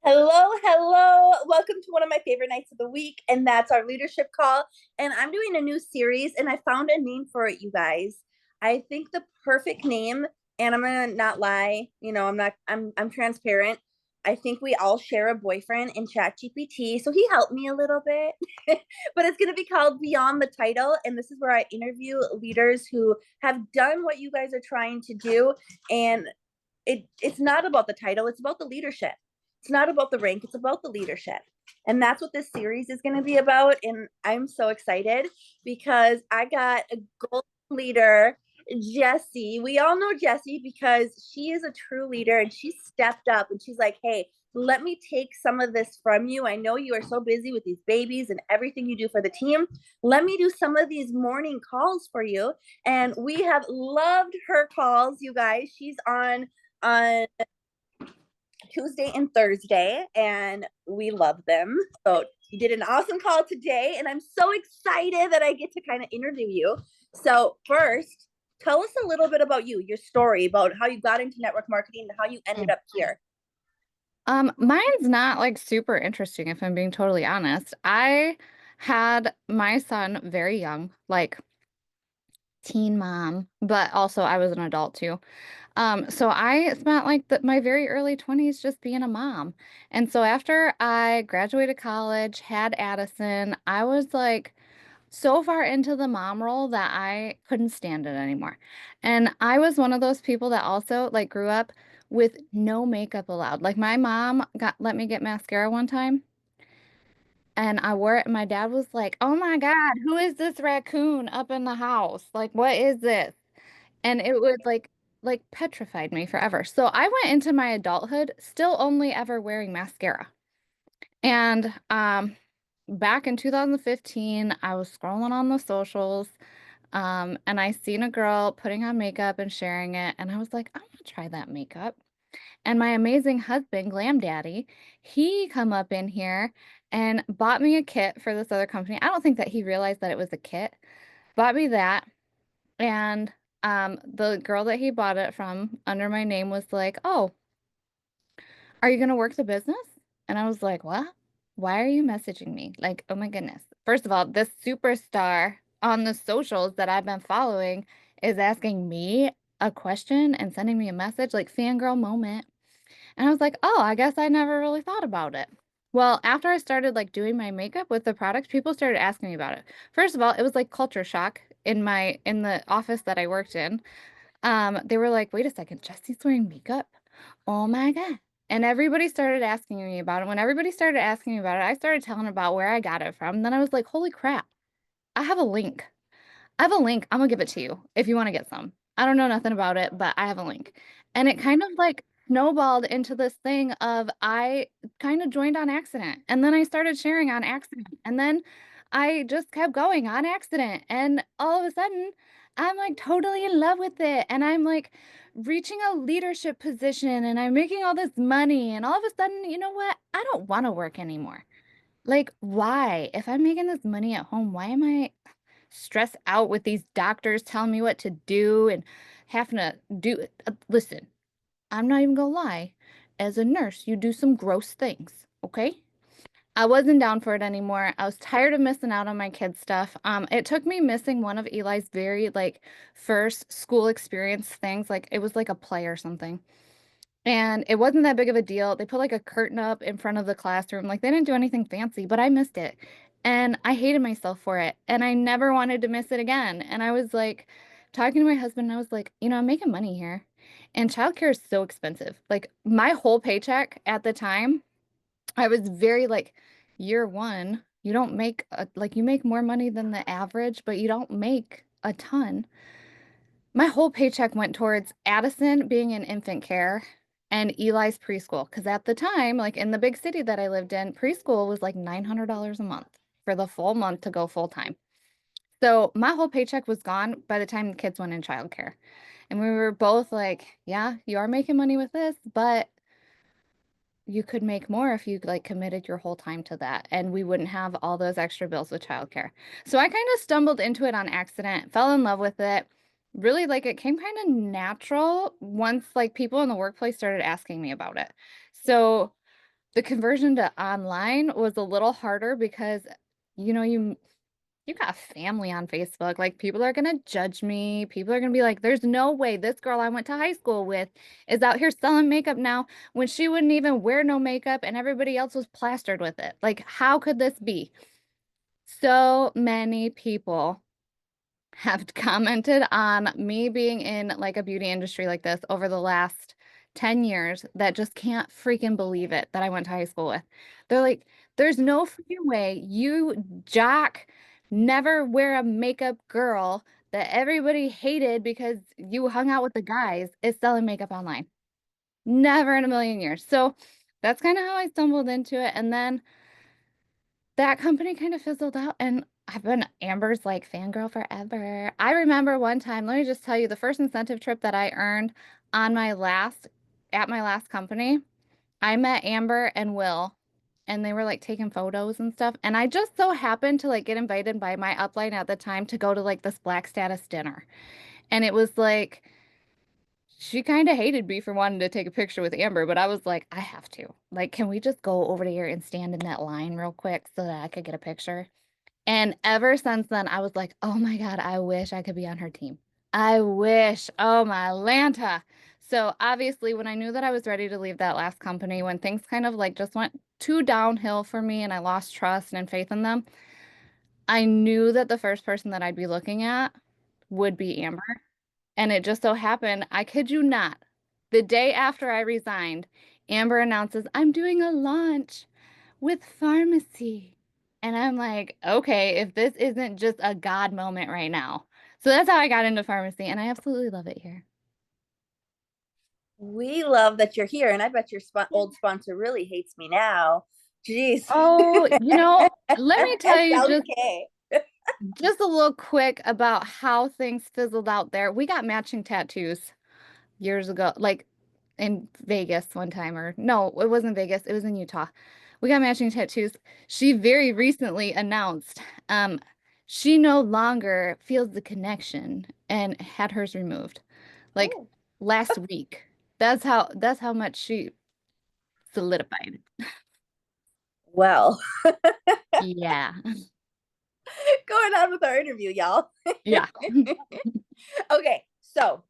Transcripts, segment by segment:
Hello, hello. Welcome to one of my favorite nights of the week, and that's our leadership call. And I'm doing a new series, and I found a name for it, you guys. I think the perfect name, and I'm gonna not lie, I'm transparent. I think we all share a boyfriend in ChatGPT, so he helped me a little bit. But it's gonna be called Beyond the Title, and this is where I interview leaders who have done what you guys are trying to do, and it's not about the title, it's about the leadership. It's not about the rank, it's about the leadership. And that's what this series is going to be about. And I'm so excited because I got a gold leader, Jessie. We all know Jessie because she is a true leader and she stepped up and she's like, hey, let me take some of this from you. I know you are so busy with these babies and everything you do for the team. Let me do some of these morning calls for you. And we have loved her calls, you guys. She's on Tuesday and Thursday, and we love them. So you did an awesome call today, and I'm so excited that I get to kind of interview you. So first, tell us a little bit about you, your story, about how you got into network marketing and how you ended up here. Mine's not like super interesting, if I'm being totally honest. I had my son very young, like teen mom, but also I was an adult too. So I spent like my very early 20s just being a mom. And so after I graduated college, had Addison, I was like so far into the mom role that I couldn't stand it anymore. And I was one of those people that also like grew up with no makeup allowed. Like my mom got let me get mascara one time and I wore it and my dad was like, "Oh my God, who is this raccoon up in the house? Like what is this?" And it would like petrified me forever. So I went into my adulthood still only ever wearing mascara. And back in 2015, I was scrolling on the socials, and I seen a girl putting on makeup and sharing it, and I was like, I want to try that makeup. And my amazing husband, Glam Daddy, he come up in here and bought me a kit for this other company. I don't think that he realized that it was a kit. Bought me that, and the girl that he bought it from under my name was like, "Oh, are you gonna work the business?" And I was like, "What? Why are you messaging me?" Like, oh my goodness. First of all, this superstar on the socials that I've been following is asking me a question and sending me a message, like fangirl moment. And I was like, "Oh, I guess I never really thought about it." Well, after I started like doing my makeup with the products, people started asking me about it. First of all, it was like culture shock in the office that I worked in. They were like, "Wait a second, Jesse's wearing makeup? Oh my God." And everybody started asking me about it. When everybody started asking me about it, I started telling about where I got it from. Then I was like, "Holy crap. I have a link. I have a link. I'm gonna give it to you if you want to get some." I don't know nothing about it, but I have a link. And it kind of like snowballed into this thing of I kind of joined on accident. And then I started sharing on accident. And then I just kept going on accident. And all of a sudden, I'm like totally in love with it. And I'm like reaching a leadership position and I'm making all this money. And all of a sudden, you know what? I don't want to work anymore. Like, why? If I'm making this money at home, why am I stressed out with these doctors telling me what to do and having to do listen, I'm not even gonna lie. As a nurse, you do some gross things, okay? I wasn't down for it anymore. I was tired of missing out on my kids' stuff. It took me missing one of Eli's very like first school experience things. Like it was like a play or something. And it wasn't that big of a deal. They put like a curtain up in front of the classroom. Like they didn't do anything fancy, but I missed it. And I hated myself for it. And I never wanted to miss it again. And I was like talking to my husband, and I was like, I'm making money here. And childcare is so expensive. Like my whole paycheck at the time, I was very like, year one, you don't make like you make more money than the average, but you don't make a ton. My whole paycheck went towards Addison being in infant care and Eli's preschool. Because at the time, like in the big city that I lived in, preschool was like $900 a month for the full month to go full time. So my whole paycheck was gone by the time the kids went in childcare. And we were both like, yeah, you are making money with this, but you could make more if you like committed your whole time to that and we wouldn't have all those extra bills with childcare. So I kind of stumbled into it on accident, fell in love with it. Really like it came kind of natural once like people in the workplace started asking me about it. So the conversion to online was a little harder because, you know, you got family on Facebook. Like, people are gonna judge me. People are gonna be like, there's no way this girl I went to high school with is out here selling makeup now when she wouldn't even wear no makeup and everybody else was plastered with it. Like, how could this be? So many people have commented on me being in like a beauty industry like this over the last 10 years that just can't freaking believe it that I went to high school with. They're like, there's no freaking way you jock, never wear a makeup girl that everybody hated because you hung out with the guys is selling makeup online. Never in a million years. So that's kind of how I stumbled into it. And then that company kind of fizzled out, and I've been Amber's like fangirl forever. I remember one time, let me just tell you, the first incentive trip that I earned on my last at my last company, I met Amber and Will, and they were like taking photos and stuff. And I just so happened to like get invited by my upline at the time to go to like this black status dinner. And it was like she kind of hated me for wanting to take a picture with Amber, but I was like, I have to. Like, can we just go over here and stand in that line real quick so that I could get a picture? And ever since then, I was like, oh my God, I wish I could be on her team. I wish. Oh my Lanta. So obviously, when I knew that I was ready to leave that last company, when things kind of like just went too downhill for me and I lost trust and faith in them, I knew that the first person that I'd be looking at would be Amber. And it just so happened, I kid you not, the day after I resigned, Amber announces, I'm doing a launch with pharmacy. And I'm like, okay, if this isn't just a God moment right now. So that's how I got into pharmacy, and I absolutely love it here. We love that you're here, and I bet your old sponsor really hates me now. Jeez. Oh, let me tell you Sounds just okay. just a little quick about how things fizzled out there. We got matching tattoos years ago, like in Vegas one time, or no, it wasn't Vegas, it was in Utah. We got matching tattoos. She very recently announced she no longer feels the connection and had hers removed. Like Oh, last week. That's how much she solidified. well, Yeah. going on with our interview, y'all. Yeah. Okay, so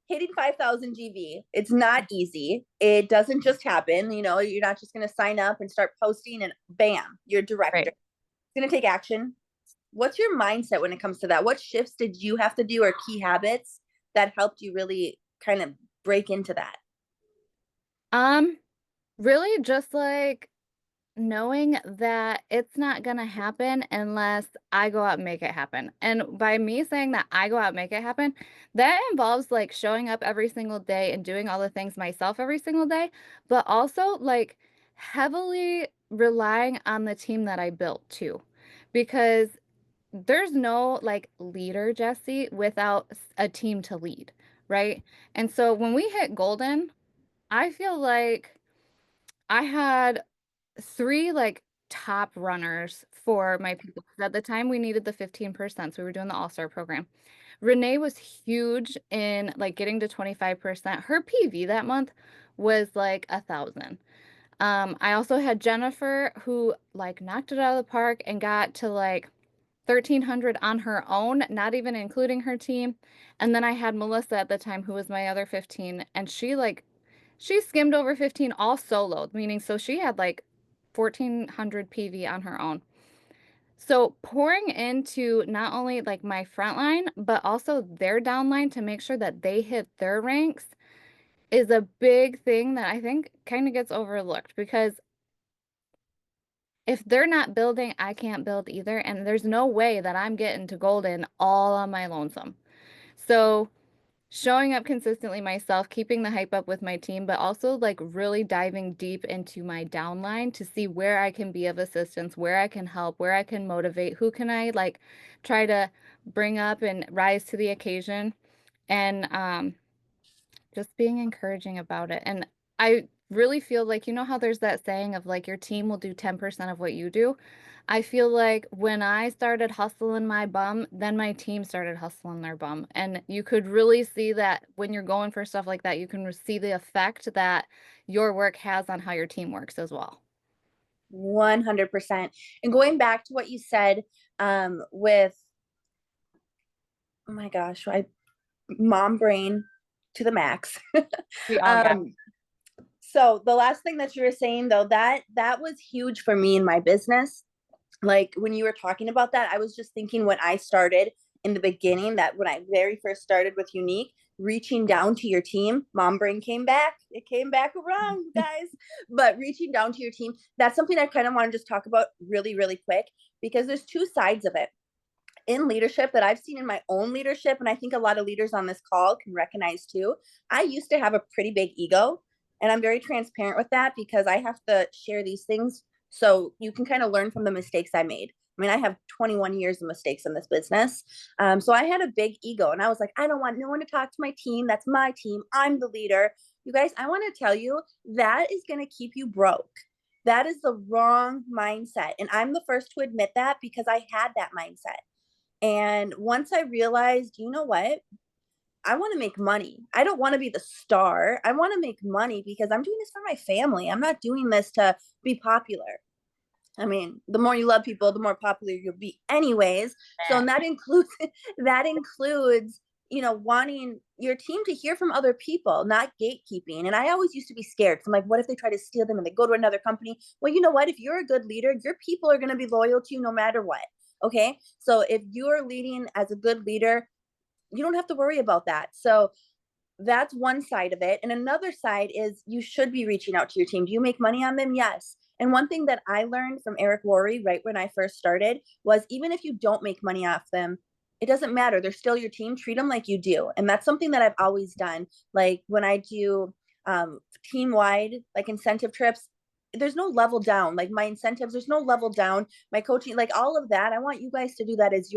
hitting 5,000 GV, it's not easy. It doesn't just happen. You're not just going to sign up and start posting and bam, you're a director. Right. It's going to take action. What's your mindset when it comes to that? What shifts did you have to do or key habits that helped you really kind of break into that? Um, really just like knowing that it's not gonna happen unless I go out and make it happen. And by me saying that I go out and make it happen, that involves like showing up every single day and doing all the things myself every single day, but also like heavily relying on the team that I built too. Because there's no like leader, Jesse, without a team to lead, right? And so when we hit golden, I feel like I had three like top runners for my people. 'Cause at the time we needed the 15%. So we were doing the All-Star program. Renee was huge in like getting to 25%. Her PV that month was like 1,000. I also had Jennifer who like knocked it out of the park and got to like 1,300 on her own, not even including her team. And then I had Melissa at the time, who was my other 15, and she skimmed over 15 all soloed, meaning so she had like 1,400 PV on her own. So pouring into not only like my front line, but also their downline to make sure that they hit their ranks is a big thing that I think kind of gets overlooked because if they're not building, I can't build either. And there's no way that I'm getting to golden all on my lonesome. So showing up consistently myself, keeping the hype up with my team, but also like really diving deep into my downline to see where I can be of assistance, where I can help, where I can motivate, who can I like try to bring up and rise to the occasion. And just being encouraging about it. And I really feel like, you know how there's that saying of like your team will do 10% of what you do? I feel like when I started hustling my bum, then my team started hustling their bum. And you could really see that when you're going for stuff like that, you can see the effect that your work has on how your team works as well. 100%. And going back to what you said, with, oh my gosh, I mom brain to the max. We all got. um, so the last thing that you were saying though, that was huge for me in my business. Like when you were talking about that, I was just thinking when I started in the beginning, that when I very first started with Unique, reaching down to your team, mom brain came back. It came back around, guys. But reaching down to your team, that's something I kind of want to just talk about really, really quick, because there's two sides of it in leadership that I've seen in my own leadership. And I think a lot of leaders on this call can recognize too. I used to have a pretty big ego, and I'm very transparent with that because I have to share these things so you can kind of learn from the mistakes I made. I mean, I have 21 years of mistakes in this business. So I had a big ego, and I was like, I don't want no one to talk to my team. That's my team. I'm the leader. You guys, I want to tell you that is going to keep you broke. That is the wrong mindset. And I'm the first to admit that because I had that mindset. And once I realized, you know what? I want to make money. I don't want to be the star. I want to make money because I'm doing this for my family. I'm not doing this to be popular. I mean, the more you love people, the more popular you'll be anyways. So and that includes that includes, wanting your team to hear from other people, not gatekeeping. And I always used to be scared. I'm like, what if they try to steal them and they go to another company? Well, you know what? If you're a good leader, your people are going to be loyal to you no matter what. Okay. So if you're leading as a good leader, you don't have to worry about that. So that's one side of it. And another side is you should be reaching out to your team. Do you make money on them? Yes. And one thing that I learned from Eric Worre right when I first started was even if you don't make money off them, it doesn't matter. They're still your team. Treat them like you do. And that's something that I've always done. Like when I do team wide, like incentive trips, there's no level down. Like my incentives, there's no level down. My coaching, like all of that. I want you guys to do that as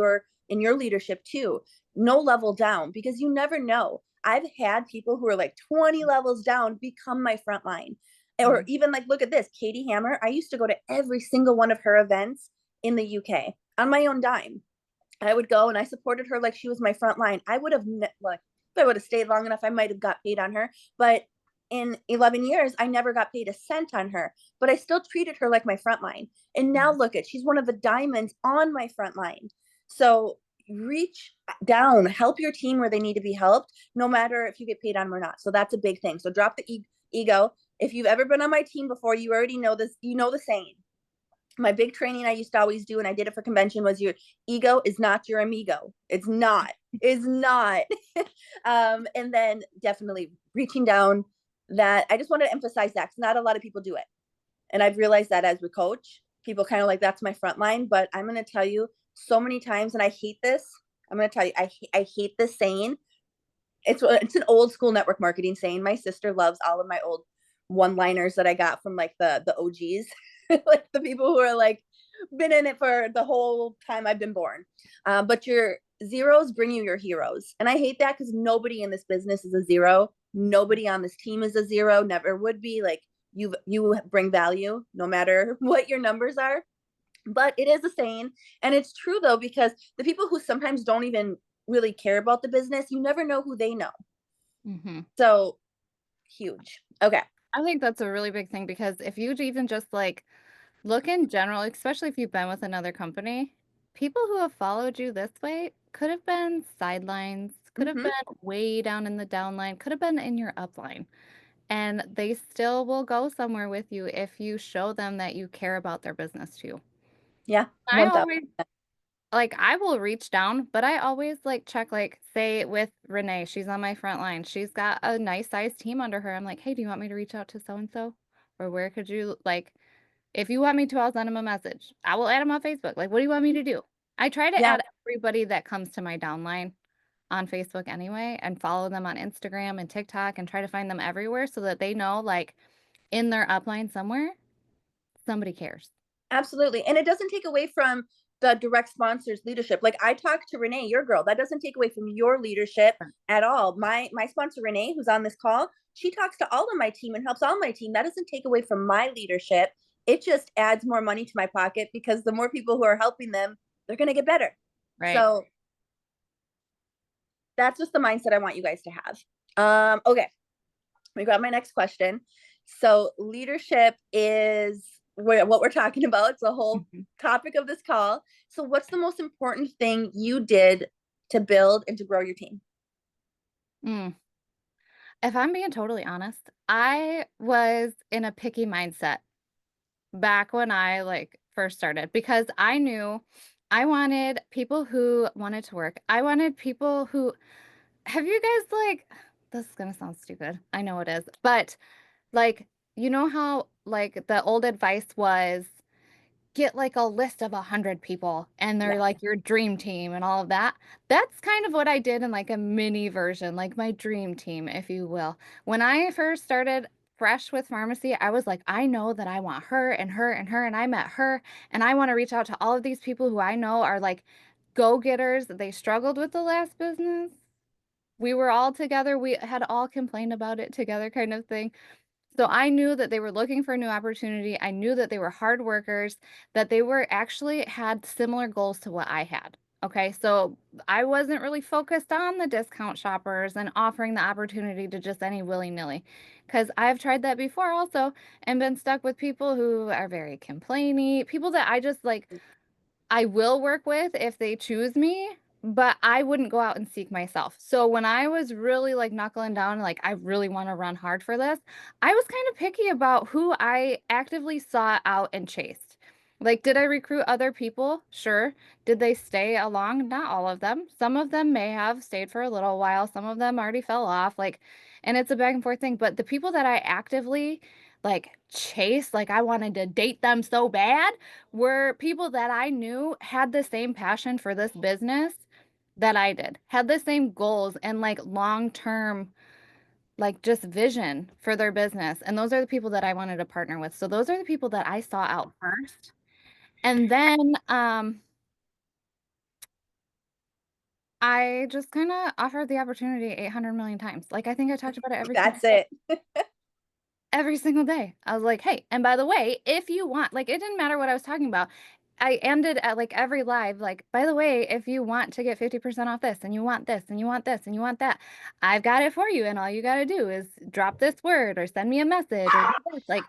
in your leadership too. No level down, because you never know. I've had people who are like 20 levels down become my front line. Or even like, look at this, Katie Hammer. I used to go to every single one of her events in the UK on my own dime. I would go and I supported her like she was my front line. I would have, like, if I would have stayed long enough, I might have got paid on her. But in 11 years, I never got paid a cent on her, but I still treated her like my front line. And now look at, she's one of the diamonds on my front line. So reach down, help your team where they need to be helped, no matter if you get paid on them or not. So that's a big thing. So drop the ego. If you've ever been on my team before, you already know this. You know the saying. My big training I used to always do, and I did it for convention, was your ego is not your amigo. It's not. It's not. And then definitely reaching down. That I just want to emphasize that because not a lot of people do it. And I've realized that as a coach, people kind of like, that's my front line. But I'm going to tell you so many times, and I hate this. I'm going to tell you, I hate this saying. It's an old school network marketing saying. My sister loves all of my old one-liners that I got from like the OGs, like the people who are like been in it for the whole time I've been born. But your zeros bring you your heroes. And I hate that because nobody in this business is a zero. Nobody on this team is a zero, never would be. Like you bring value no matter what your numbers are. But it is a saying, and it's true though, because the people who sometimes don't even really care about the business, you never know who they know. Mm-hmm. So huge. Okay. I think that's a really big thing because if you even just like look in general, especially if you've been with another company, people who have followed you this way could have been sidelines, could have Mm-hmm. been way down in the downline, could have been in your upline. And they still will go somewhere with you if you show them that you care about their business too. Yeah. I 1,000. always like I will reach down, but I always like check like say with Renee, she's on my front line. She's got a nice sized team under her. I'm like, "Hey, do you want me to reach out to so and so? Or where could you like if you want me to, I'll send them a message. I will add them on Facebook. Like, what do you want me to do?" I try to Yeah. add everybody that comes to my downline on Facebook anyway and follow them on Instagram and TikTok and try to find them everywhere so that they know like in their upline somewhere, somebody cares. Absolutely. And it doesn't take away from the direct sponsors leadership. Like I talked to Renee, your girl, that doesn't take away from your leadership at all. My sponsor Renee, who's on this call, she talks to all of my team and helps all my team. That doesn't take away from my leadership. It just adds more money to my pocket because the more people who are helping them, they're going to get better. Right. So that's just the mindset I want you guys to have. Okay. We got my next question. So leadership is what we're talking about. It's the whole Mhm. topic of this call. So, what's the most important thing you did to build and to grow your team? Mm. If I'm being totally honest, I was in a picky mindset back when I like first started because I knew I wanted people who wanted to work. I wanted people who have you guys like this is gonna sound stupid. I know it is, but like you know how like the old advice was get like a list of 100 people and they're Yeah. like your dream team and all of that. That's kind of what I did in like a mini version, like my dream team, if you will. When I first started fresh with pharmacy, I was like, I know that I want her and her and her, and I met her, and I want to reach out to all of these people who I know are like go-getters. They struggled with the last business. We were all together. We had all complained about it together, kind of thing. So I knew that they were looking for a new opportunity. I knew that they were hard workers, that they were actually had similar goals to what I had. Okay, so I wasn't really focused on the discount shoppers and offering the opportunity to just any willy-nilly. Because I've tried that before also and been stuck with people who are very complainy, people that I just like I will work with if they choose me, but I wouldn't go out and seek myself. So when I was really like knuckling down, like I really want to run hard for this, I was kind of picky about who I actively sought out and chased. Like, did I recruit other people? Sure. Did they stay along? Not all of them. Some of them may have stayed for a little while. Some of them already fell off. Like, and it's a back and forth thing. But the people that I actively like chased, like I wanted to date them so bad were people that I knew had the same passion for this business that I did, had the same goals and like long term, like just vision for their business. And those are the people that I wanted to partner with. So those are the people that I saw out first. And then I just kind of offered the opportunity 800 million times. Like I think I talked about it every single That's it. every single day. I was like, "Hey, and by the way, if you want," like it didn't matter what I was talking about. I ended at like every live, like, by the way, if you want to get 50% off this and you want this and you want this and you want that, I've got it for you. And all you got to do is drop this word or send me a message or do this. Like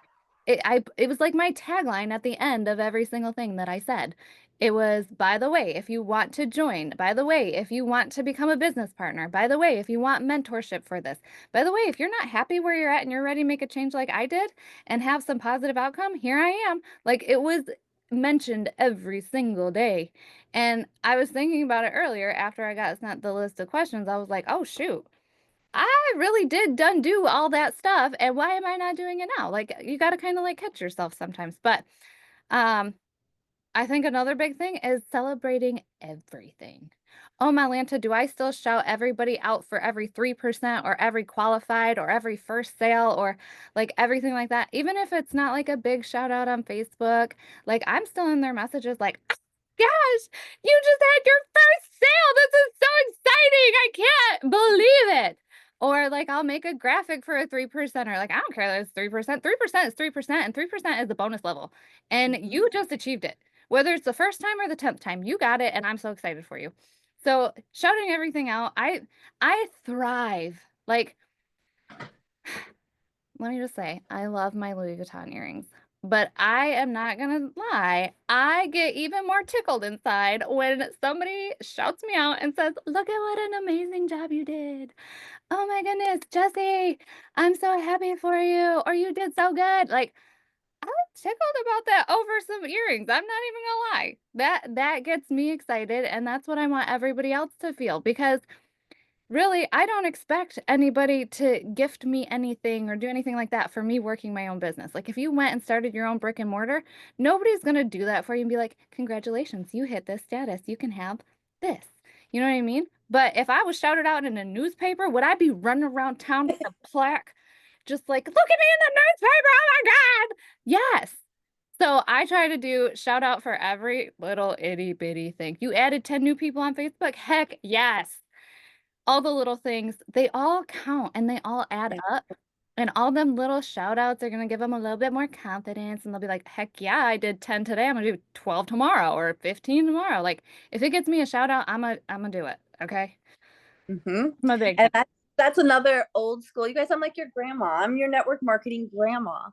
it was like my tagline at the end of every single thing that I said. It was, by the way, if you want to join, by the way, if you want to become a business partner, by the way, if you want mentorship for this, by the way, if you're not happy where you're at and you're ready to make a change like I did and have some positive outcome, here I am. Like it was mentioned every single day. And I was thinking about it earlier after I got sent the list of questions. I was like, oh, shoot. I really did done do all that stuff. And why am I not doing it now? Like you got to kind of like catch yourself sometimes. But um I think another big thing is celebrating everything. Oh, my Lanta, do I still shout everybody out for every 3% or every qualified or every first sale or like everything like that? Even if it's not like a big shout out on Facebook, like I'm still in their messages like, "Oh, gosh, you just had your first sale. This is so exciting. I can't believe it." Or like I'll make a graphic for a 3%er. Like, I don't care that it's 3%. 3% is 3%, and 3% is the bonus level. And you just achieved it. Whether it's the first time or the 10th time, you got it, and I'm so excited for you. So, shouting everything out, I thrive. Like, let me just say, I love my Louis Vuitton earrings. But I am not gonna lie, I get even more tickled inside when somebody shouts me out and says, "Look at what an amazing job you did. Oh my goodness, Jessie, I'm so happy for you," or "You did so good." Like, I was tickled about that over some earrings. I'm not even gonna lie. That gets me excited, and that's what I want everybody else to feel because really, I don't expect anybody to gift me anything or do anything like that for me working my own business. Like if you went and started your own brick and mortar, nobody's gonna do that for you and be like, "Congratulations, you hit this status. You can have this." You know what I mean? But if I was shouted out in a newspaper, would I be running around town with a plaque just like, "Look at me in the newspaper. Oh my God." Yes. So I try to do shout out for every little itty bitty thing. You added 10 new people on Facebook? Heck yes. All the little things, they all count and they all add Yeah. up. And all them little shout outs are gonna give them a little bit more confidence and they'll be like, heck yeah, I did 10 today. I'm gonna do 12 tomorrow or 15 tomorrow. Like if it gets me a shout out, I'm gonna do it. Okay. Mm-hmm. I'm a big And fan. That's another old school. You guys, I'm like your grandma. I'm your network marketing grandma.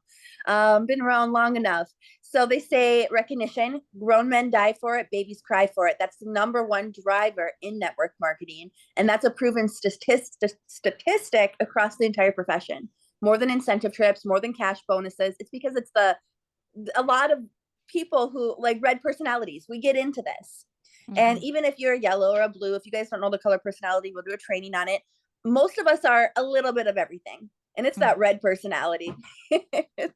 Been around long enough. So they say recognition, grown men die for it, babies cry for it. That's the number one driver in network marketing. And that's a proven statistic across the entire profession. More than incentive trips, more than cash bonuses. It's because it's a lot of people who like red personalities. We get into this. And Hmm. even if you're a yellow or a blue, if you guys don't know the color personality, we'll do a training on it. Most of us are a little bit of everything. And it's that red personality.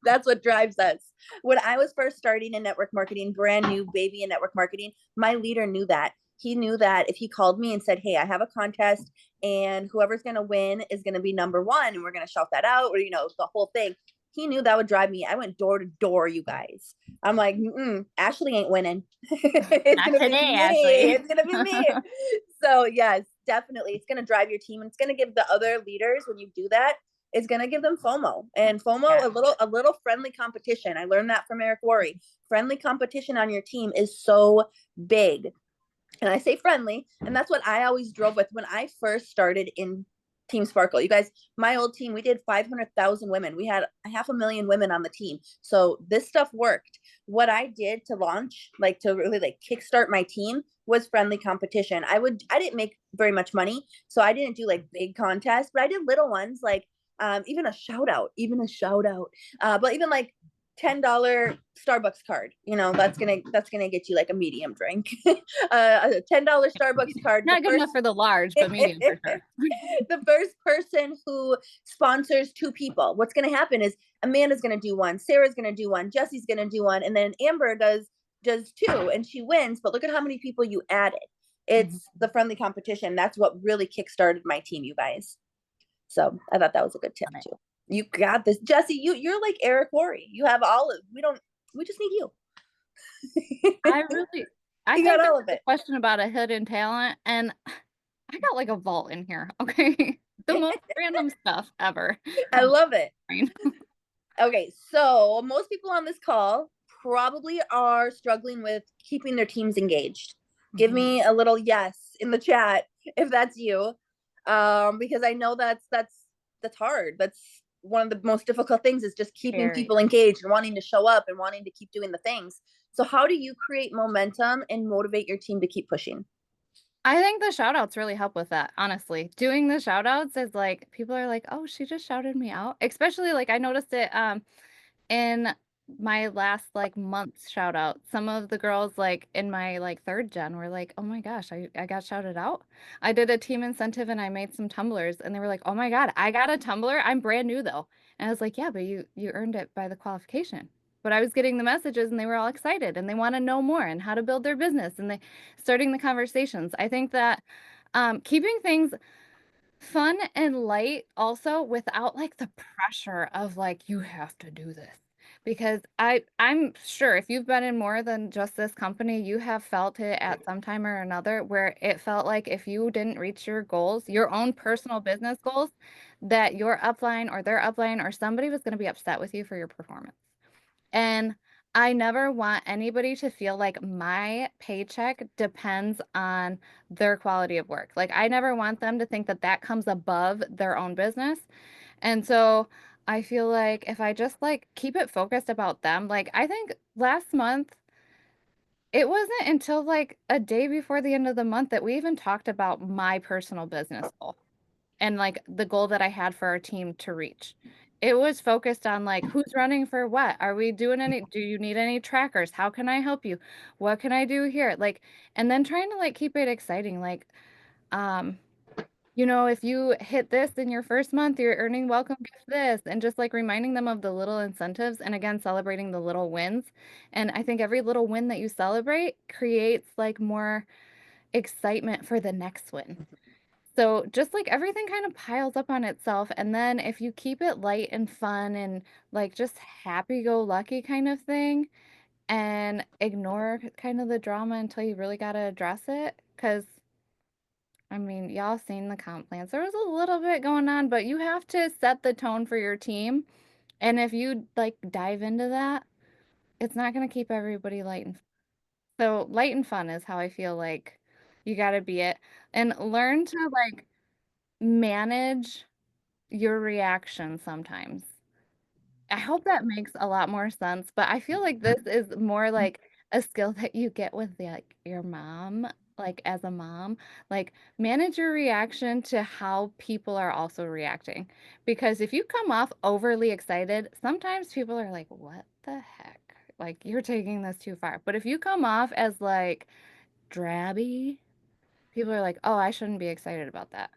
That's what drives us. When I was first starting in network marketing, brand new baby in network marketing, my leader knew that. He knew that if he called me and said, hey, I have a contest and whoever's going to win is going to be number one and we're going to shout that out or, the whole thing. He knew that would drive me. I went door to door, you guys. I'm like, Ashley ain't winning. It's Not gonna be today, me. Ashley. It's gonna be me. So yes, definitely, it's gonna drive your team, and it's gonna give the other leaders when you do that. It's gonna give them FOMO, and FOMO Yeah. a little friendly competition. I learned that from Eric Worre. Friendly competition on your team is so big, and I say friendly, and that's what I always drove with when I first started in Team Sparkle. You guys, my old team, we did 500,000 women. We had 500,000 women on the team. So this stuff worked. What I did to launch, like to really like kickstart my team was friendly competition. I didn't make very much money. So I didn't do like big contests, but I did little ones like even a shout out, but even like $10 Starbucks card. That's gonna get you like a medium drink. A $10 Starbucks card. The Not good enough first for the large, but medium for sure. the first person who sponsors two people. What's gonna happen is Amanda's gonna do one, Sarah's gonna do one, Jessie's gonna do one, and then Amber does two, and she wins. But look at how many people you added. Mhm. It's the friendly competition. That's what really kickstarted my team, you guys. So I thought that was a good tip Love it. too. You got this, Jessie. You're like Eric Worre. You have all of. We don't. We just need you. I really, I You got think there's all of a it. question about a hidden talent, and I got like a vault in here. Okay, the most random stuff ever. I I'm love it. fine. Okay, so most people on this call probably are struggling with keeping their teams engaged. Give Mhm. me a little yes in the chat if that's you, because I know that's hard. That's one of the most difficult things is just keeping Very. people engaged and wanting to show up and wanting to keep doing the things. So how do you create momentum and motivate your team to keep pushing? I think the shout outs really help with that, honestly. Doing the shout outs is like people are like, "Oh, she just shouted me out." Especially like I noticed it in my last like month shout out. Some of the girls like in my like third gen were like, "Oh my gosh, I got shouted out." I did a team incentive and I made some tumblers and they were like, "Oh my God, I got a tumbler. I'm brand new though." And I was like, "Yeah, but you earned it by the qualification." But I was getting the messages and they were all excited and they want to know more and how to build their business and they starting the conversations. I think that keeping things fun and light also without like the pressure of like you have to do this. Because I'm sure if you've been in more than just this company, you have felt it at some time or another where it felt like if you didn't reach your goals, your own personal business goals, that your upline or their upline or somebody was going to be upset with you for your performance. And I never want anybody to feel like my paycheck depends on their quality of work. Like, I never want them to think that that comes above their own business. And so I feel like if I just like keep it focused about them, like, I think last month, it wasn't until like a day before the end of the month that we even talked about my personal business goal and like the goal that I had for our team to reach. It was focused on like who's running for what? Are we doing any, do you need any trackers? How can I help you? What can I do here? Like, and then trying to like keep it exciting. Like, um, if you hit this in your first month, you're earning welcome gift this, and just like reminding them of the little incentives and again, celebrating the little wins. And I think every little win that you celebrate creates like more excitement for the next win. So just like everything kind of piles up on itself. And then if you keep it light and fun and like just happy go lucky kind of thing and ignore kind of the drama until you really got to address it. Because I mean, y'all seen the comp plans. There was a little bit going on, but you have to set the tone for your team. And if you like dive into that, it's not going to keep everybody light and so light and fun is how I feel like you got to be it and learn to like manage your reaction sometimes. I hope that makes a lot more sense, but I feel like this is more like a skill that you get with like your mom, like as a mom, like manage your reaction to how people are also reacting. Because if you come off overly excited, sometimes people are like, "What the heck?" Like you're taking this too far. But if you come off as like drabby, people are like, "Oh, I shouldn't be excited about that."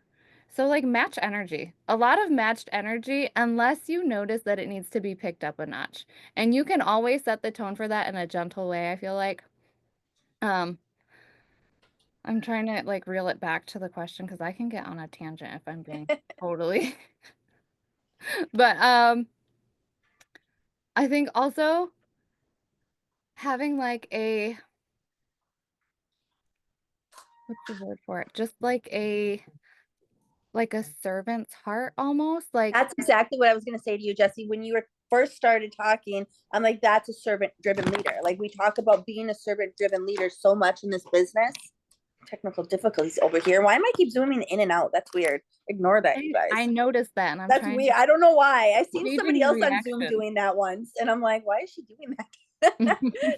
So, like, match energy. A lot of matched energy, unless you notice that it needs to be picked up a notch. And you can always set the tone for that in a gentle way, I feel like. Um, I'm trying to like reel it back to the question because I can get on a tangent if I'm being totally. But I think also having like a what's the word for it? Just like a servant's heart almost. Like That's exactly what I was going to say to you, Jesse. When you were first started talking, I'm like, that's a servant driven leader. Like, we talk about being a servant driven leader so much in this business. Technical difficulties over here. Why am I keep zooming in and out? That's weird. Ignore that, you I guys. noticed that and I'm That's trying weird. I don't know why. I seen gauging somebody your else on Zoom reaction. doing that once, and I'm like, why is she doing that?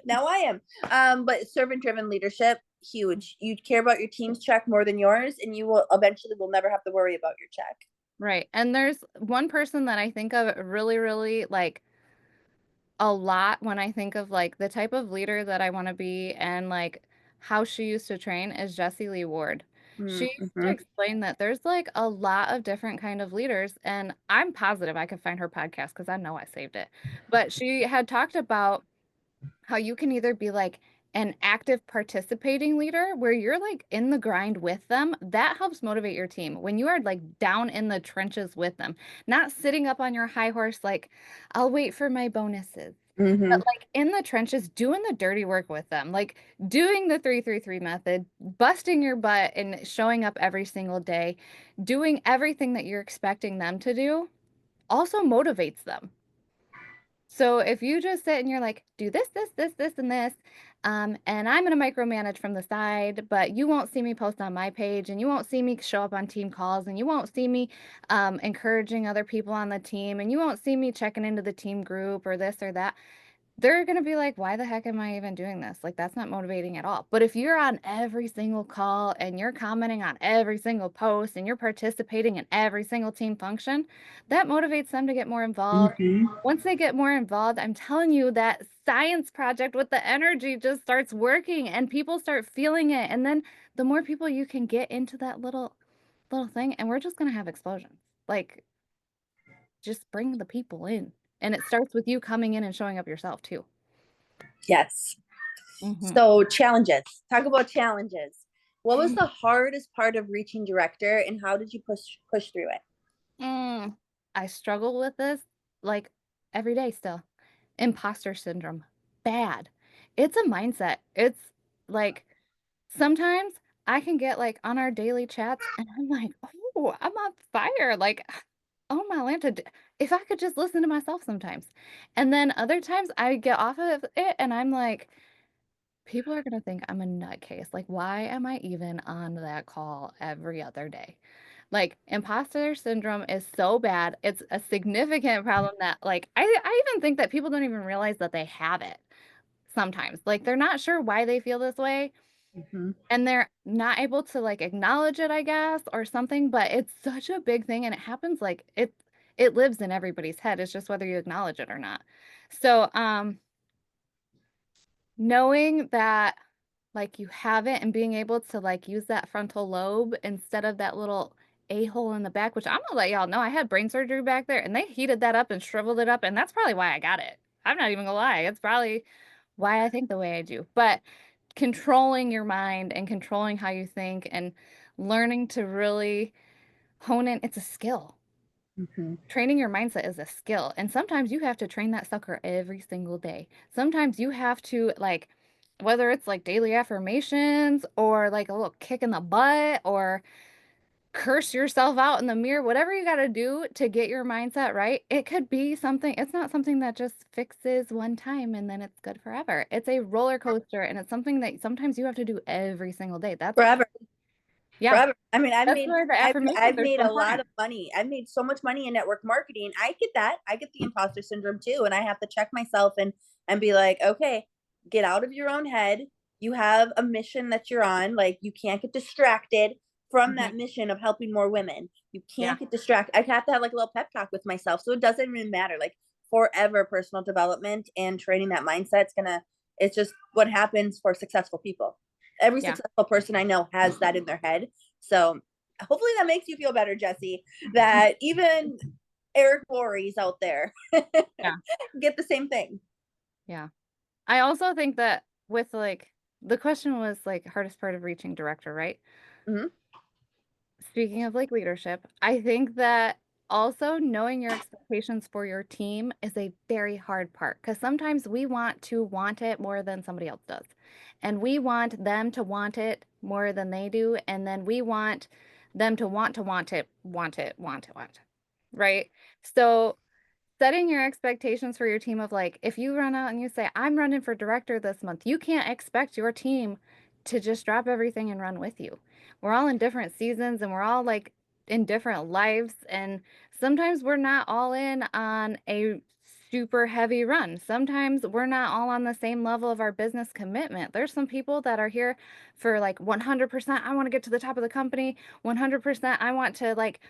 Now I am. But servant driven leadership, huge. You care about your team's check more than yours, and you will eventually will never have to worry about your check. Right. And there's one person that I think of really, really like a lot when I think of like the type of leader that I want to be and like how she used to train is Jessie Lee Ward. She used to Mm-hmm. explain that there's like a lot of different kind of leaders, and I'm positive I could find her podcast because I know I saved it. But she had talked about how you can either be like an active participating leader where you're like in the grind with them. That helps motivate your team when you are like down in the trenches with them, not sitting up on your high horse like, I'll wait for my bonuses. But Mm-hmm. like in the trenches, doing the dirty work with them, like doing the 333 method, busting your butt and showing up every single day, doing everything that you're expecting them to do also motivates them. So if you just sit and you're like, do this, this, this, this, and this, and I'm gonna micromanage from the side, but you won't see me post on my page, and you won't see me show up on team calls, and you won't see me encouraging other people on the team, and you won't see me checking into the team group or this or that, they're going to be like, why the heck am I even doing this? Like, that's not motivating at all. But if you're on every single call and you're commenting on every single post and you're participating in every single team function, that motivates them to get more involved. Mm-hmm. Once they get more involved, I'm telling you that science project with the energy just starts working and people start feeling it. And then the more people you can get into that little thing, and we're just going to have explosions. Like, just bring the people in. And it starts with you coming in and showing up yourself too. Yes. Hmm. So challenges. Talk about challenges. What was the hardest part of reaching director, and how did you push through it? Mm, I struggle with this like every day still. Imposter syndrome. Bad. It's a mindset. It's like sometimes I can get like on our daily chats and I'm like, oh, I'm on fire. Like, oh my Lanta, if I could just listen to myself sometimes. And then other times I get off of it and I'm like, people are gonna think I'm a nutcase. Like, why am I even on that call every other day? Like, imposter syndrome is so bad. It's a significant problem that, like, I even think that people don't even realize that they have it sometimes. Like, they're not sure why they feel this way, Mm-hmm. and they're not able to, like, acknowledge it, I guess, or something, but it's such a big thing, and it happens, like, it lives in everybody's head. It's just whether you acknowledge it or not. So, knowing that like you have it and being able to like use that frontal lobe instead of that little a-hole in the back, which I'm gonna let y'all know I had brain surgery back there and they heated that up and shriveled it up, and that's probably why I got it. I'm not even gonna lie. It's probably why I think the way I do. But controlling your mind and controlling how you think and learning to really hone in, it's a skill. Mm-hmm. Training your mindset is a skill. And sometimes you have to train that sucker every single day. Sometimes you have to, like, whether it's like daily affirmations or like a little kick in the butt or curse yourself out in the mirror, whatever you got to do to get your mindset right, it could be something, it's not something that just fixes one time and then it's good forever. It's a roller coaster and it's something that sometimes you have to do every single day. That's Forever. Yeah. forever. I mean, That's where the affirmations I've are made so a lot important. of money. I've made so much money in network marketing. I get that. I get the imposter syndrome too, and I have to check myself and be like, okay, get out of your own head. You have a mission that you're on. Like, you can't get distracted from Mhm. that mission of helping more women. You Yeah. can't get distracted. I have to have like a little pep talk with myself, so it doesn't even matter. Like, forever personal development and training that mindset's gonna. It's just what happens for successful people. Every Yeah. successful person I know has that in their head. So hopefully that makes you feel better, Jessie, that even Eric Worre's out there Yeah. get the same thing. Yeah. I also think that with like the question was like hardest part of reaching director, right? Mhm. Speaking of like leadership, I think that also knowing your expectations for your team is a very hard part because sometimes we want to want it more than somebody else does. And we want them to want it more than they do. And then we want them to want it, want it, want it, want it. Right? So setting your expectations for your team of like, if you run out and you say, I'm running for director this month, you can't expect your team to just drop everything and run with you. We're all in different seasons and we're all like in different lives. And sometimes we're not all in on a super heavy run. Sometimes we're not all on the same level of our business commitment. There's some people that are here for like 100%. I want to get to the top of the company. 100%. I want to like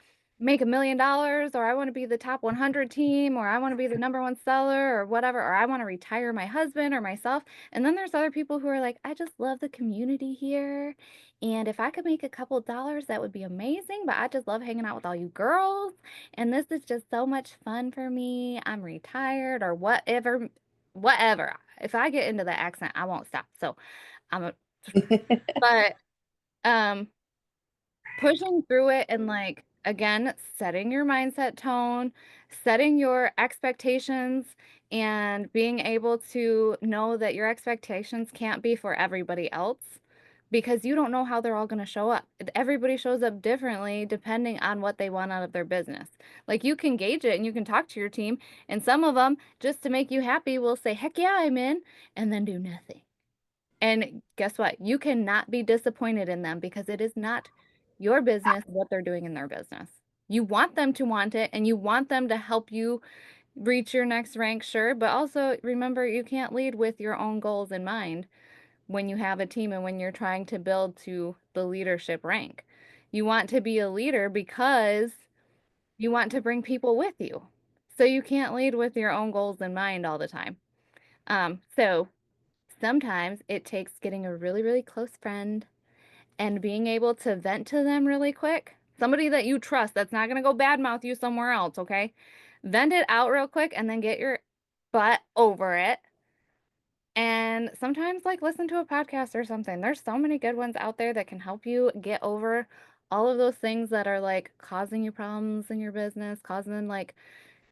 make $1 million, or I want to be the top 100 team, or I want to be the #1 seller, or whatever, or I want to retire my husband or myself. And then there's other people who are like, I just love the community here. And if I could make a couple dollars, that would be amazing. But I just love hanging out with all you girls. And this is just so much fun for me. I'm retired or whatever, whatever. If I get into the accent, I won't stop. So I'm a, but, um, pushing through it and like again setting your mindset tone, setting your expectations, and being able to know that your expectations can't be for everybody else because you don't know how they're all going to show up. Everybody shows up differently depending on what they want out of their business. Like you can gauge it and you can talk to your team, and some of them just to make you happy will say heck yeah I'm in and then do nothing. And guess what? You cannot be disappointed in them because it is not your business what they're doing in their business. You want them to want it and you want them to help you reach your next rank, sure, but also remember you can't lead with your own goals in mind when you have a team and when you're trying to build to the leadership rank. You want to be a leader because you want to bring people with you. So you can't lead with your own goals in mind all the time. So sometimes it takes getting a really, really close friend and being able to vent to them really quick. Somebody that you trust that's not going to go badmouth you somewhere else, okay? Vent it out real quick and then get your butt over it. And sometimes, like, listen to a podcast or something. There's so many good ones out there that can help you get over all of those things that are like causing you problems in your business, causing like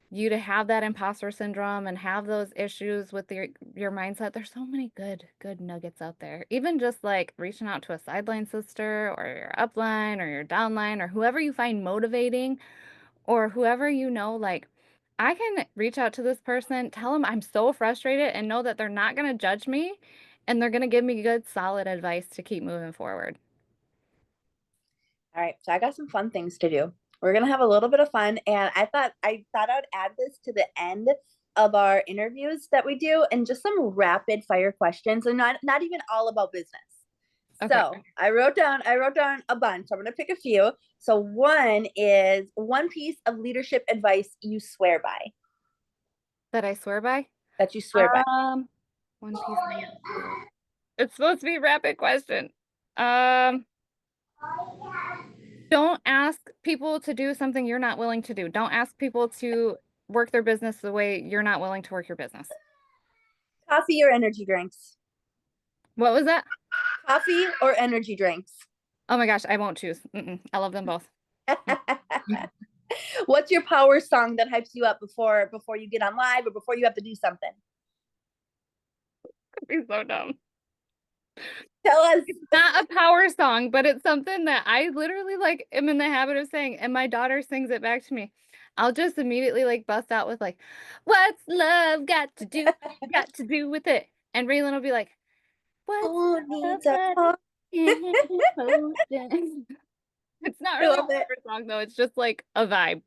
you to have that imposter syndrome and have those issues with your mindset. There's so many good nuggets out there. Even just like reaching out to a sideline sister or your upline or your downline or whoever you find motivating or whoever you know, like I can reach out to this person, tell them I'm so frustrated and know that they're not going to judge me and they're going to give me good solid advice to keep moving forward. All right, so I got some fun things to do. We're gonna have a little bit of fun, and I thought I'd add this to the end of our interviews that we do, and just some rapid fire questions, and not even all about business. Okay. So I wrote down a bunch. I'm gonna pick a few. So one is one piece of leadership advice you swear by, That I swear by. that you swear by. Um, one piece of it's supposed to be a rapid question. Um, don't ask people to do something you're not willing to do. Don't ask people to work their business the way you're not willing to work your business. Coffee or energy drinks? What was that? Coffee or energy drinks? Oh my gosh, I won't choose. I love them both. Mm. What's your power song that hypes you up before you get on live or before you have to do something? Be so dumb. Tell us. Not a power song, but it's something that I literally like am in the habit of saying, and my daughter sings it back to me. I'll just immediately like bust out with like, "What's love got to do with it?" And Raylan will be like, "What's Who love needs a but car? a potion?" It's not I really a love it. favorite song though. It's just like a vibe.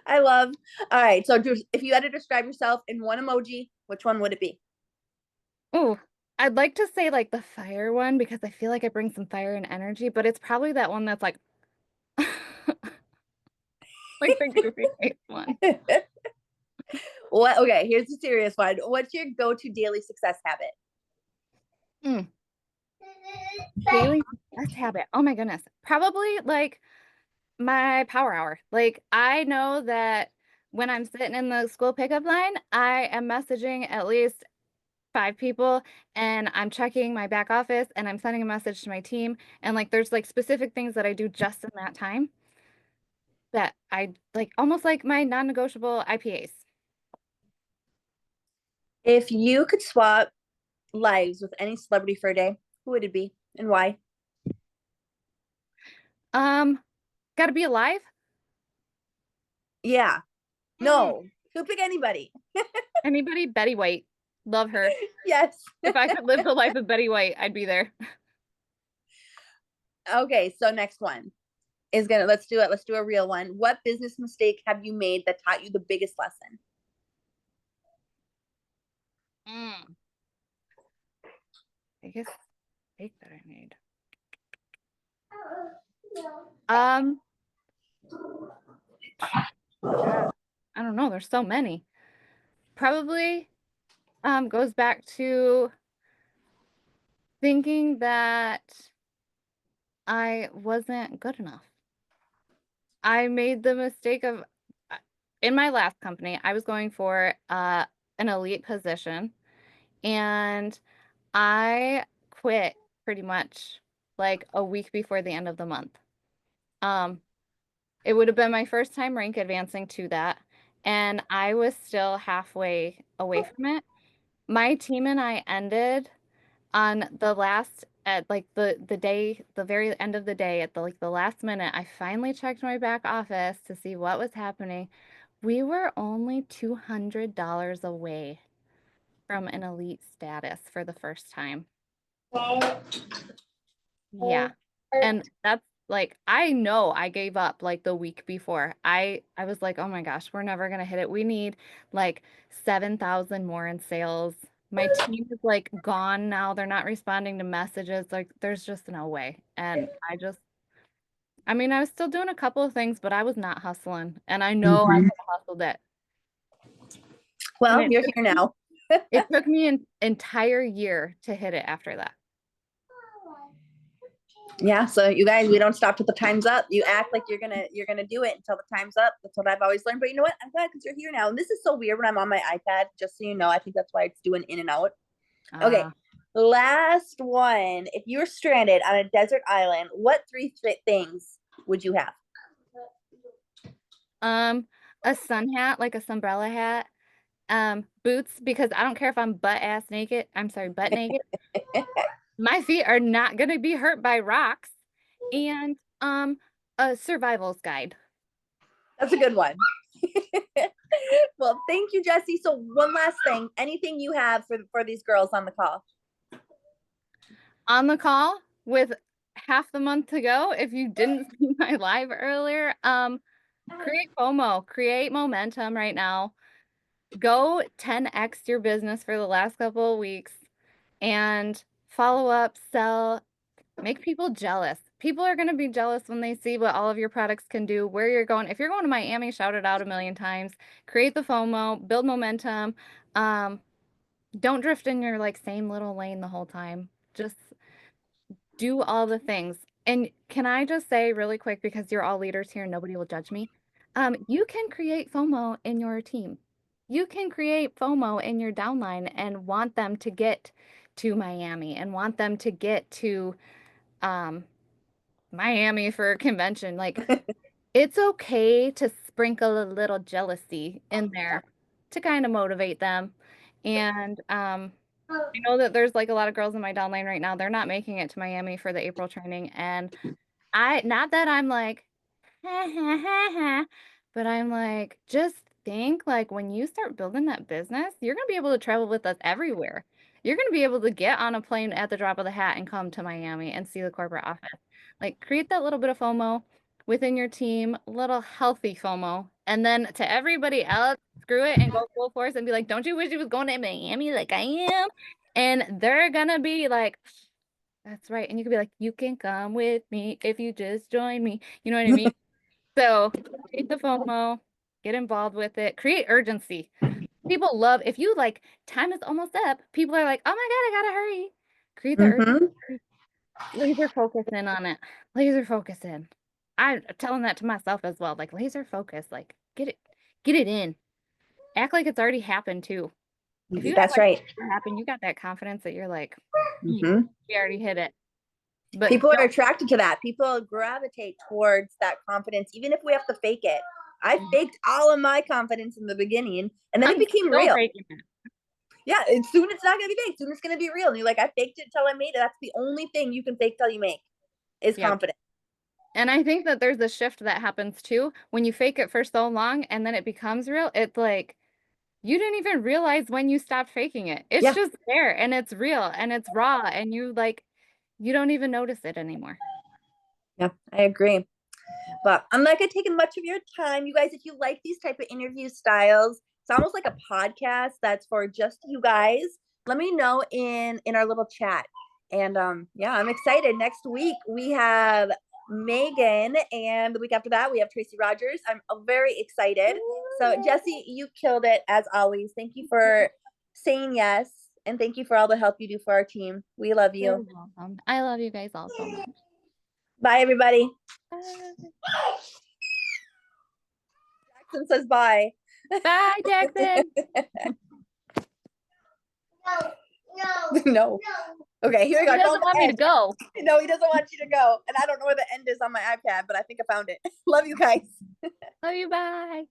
I love. All right. So if you had to describe yourself in one emoji, which one would it be? Ooh, I'd like to say like the fire one because I feel like I bring some fire and energy, but it's probably that one that's like like the goofy face one. What? Okay, here's a serious one. What's your go-to daily success habit? Mm, daily success habit. Oh my goodness. Probably like my power hour. Like I know that when I'm sitting in the school pickup line, I am messaging at least 5 people and I'm checking my back office and I'm sending a message to my team and like there's like specific things that I do just in that time that I like almost like my non-negotiable IPAs. If you could swap lives with any celebrity for a day, who would it be and why? Um, Gotta be alive. Yeah. Mm. No. Who pick anybody? Anybody? Betty White. Love her. Yes. If I could live the life of Betty White, I'd be there. Okay, so next one is gonna let's do it. Let's do a real one. What business mistake have you made that taught you the biggest lesson? Mm. Biggest mistake that I made. Um, God, I don't know. There's so many. Probably goes back to thinking that I wasn't good enough. I made the mistake of uh, in my last company, I was going for an elite position and I quit pretty much like a week before the end of the month. Um, it would have been my first time rank advancing to that, and I was still halfway away from it. My team and I ended on the last at like the day, the very end of the day, at the like the last minute. I finally checked my back office to see what was happening. We were only $200 away from an elite status for the first time. Yeah. And that's like I know I gave up like the week before. I was like, "Oh my gosh, we're never gonna hit it. We need like 7,000 more in sales." My team is like gone now. They're not responding to messages. Like there's just no way. And I mean, I was still doing a couple of things, but I was not hustling. And I know I Mhm. could have hustled it. And Well, you're here now. it took me an entire year to hit it after that. Yeah, so you guys, we don't stop till the time's up. You act like you're gonna do it until the time's up. That's what I've always learned. But you know what? I'm glad because you're here now. And this is so weird when I'm on my iPad, just so you know. I think that's why it's doing in and out. Okay. Uh, Last one. If you were stranded on a desert island, what three things would you have? um, a sun hat, like a sunbrella hat. Boots, because I don't care if I'm butt ass naked. I'm sorry, butt naked. My feet are not gonna be hurt by rocks. And a survival's guide. That's a good one. Well, thank you, Jessie. So one last thing. Anything you have for these girls on the call? On the call with half the month to go, if you didn't see my live earlier, create FOMO, create momentum right now. Go 10x your business for the last couple of weeks and follow up, sell, make people jealous. People are going to be jealous when they see what all of your products can do, where you're going. If you're going to Miami, shout it out a million times. Create the FOMO, build momentum. Um, don't drift in your like same little lane the whole time. Just do all the things. And can I just say really quick, because you're all leaders here, nobody will judge me. You can create FOMO in your team. You can create FOMO in your downline and want them to get to Miami and want them to get to um, Miami for a convention. Like, it's okay to sprinkle a little jealousy in there to kind of motivate them. And I know that there's like a lot of girls in my downline right now. They're not making it to Miami for the April training. And not that I'm like, ha ha ha ha, but I'm like, just think like when you start building that business, you're gonna be able to travel with us everywhere. you're going to be able to get on a plane at the drop of the hat and come to Miami and see the corporate office. Like, create that little bit of FOMO within your team, little healthy FOMO. And then to everybody else, screw it and go full force and be like, don't you wish you was going to Miami like I am? And they're going to be like, that's right. And you could be like, you can come with me if you just join me. You know what I mean? So create the FOMO, get involved with it, create urgency. People love if you like time is almost up. People are like, oh my God, I gotta hurry. Create the Mm-hmm. urgency. Laser focus in on it. Laser focus in. I'm telling that to myself as well. Like laser focus. Like get it in. Act like it's already happened too. If you act That's like right. it's never happened, you got that confidence that you're like, Mm-hmm. we already hit it. But People are don't. attracted to that. People gravitate towards that confidence, even if we have to fake it. I faked all of my confidence in the beginning, and then it I'm became still real. faking it. Yeah, and soon it's not gonna be fake. Soon it's gonna be real. And you're like, I faked it till I made it. That's the only thing you can fake till you make is Yep. confidence. And I think that there's a shift that happens too when you fake it for so long and then it becomes real. It's like you didn't even realize when you stopped faking it. It's Yeah, just there and it's real and it's raw and you don't even notice it anymore. yeah, I agree. But I'm not gonna take much of your time, you guys. If you like these type of interview styles, it's almost like a podcast that's for just you guys. Let me know in our little chat. And yeah, I'm excited. Next week we have Megan, and the week after that we have Tracy Rogers. I'm very excited. So Jessie, you killed it as always. Thank you for saying yes, and thank you for all the help you do for our team. We love You're you. welcome. I love you guys all so much. Bye, everybody. Bye, Jackson says bye. bye Jackson. No. Okay, here we go. He I doesn't found want the me to end. go. No, he doesn't want you to go. And I don't know where the end is on my iPad, but I think I found it. Love you guys. Love you. Bye.